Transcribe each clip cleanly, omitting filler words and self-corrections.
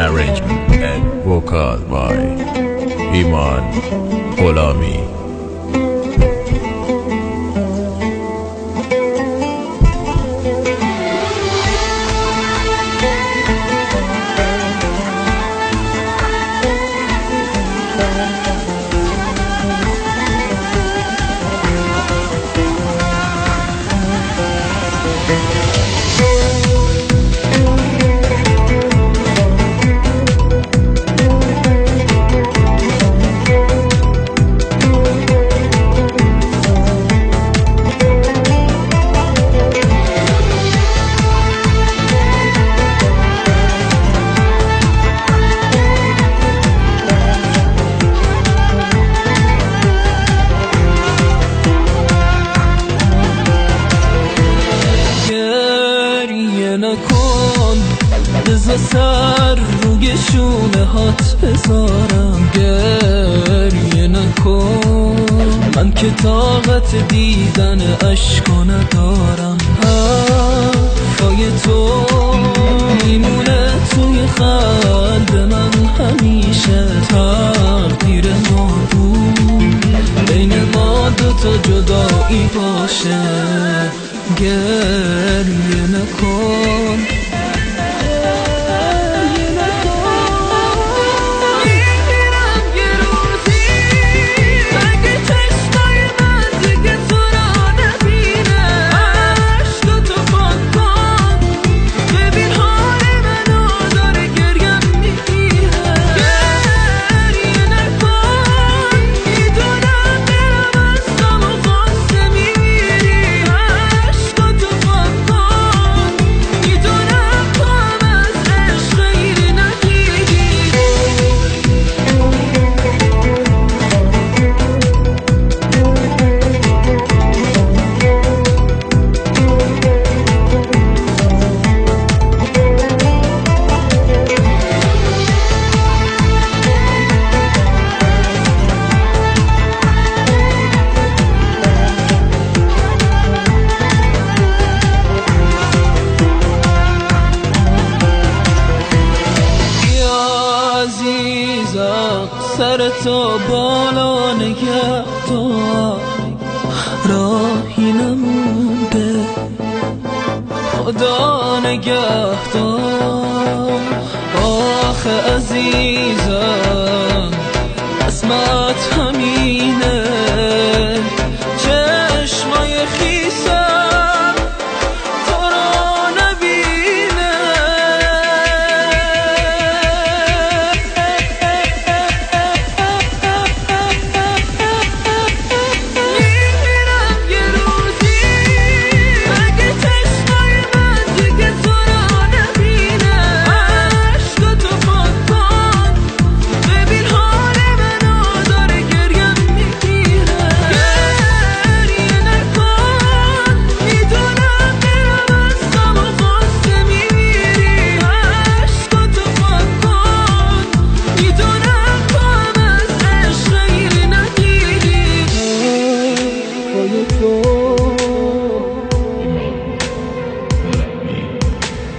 arrangement and vocal by Iman Gholami. بذار سر روی شونه هات بذارم، گریه نکن، من که طاقت دیدن عشقا ندارم. حرفای تو میمونه توی قلب من همیشه، تقدیر ما بود بین ما دوتا جدایی باشه. گریه نکن، سرتا بالا نگه دار، راهی نمونده، خدا نگه دار. آخه عزیزم قسمت همینه، چشمای خیسم تو رو نبینه.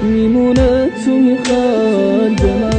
میمونه توی قلب من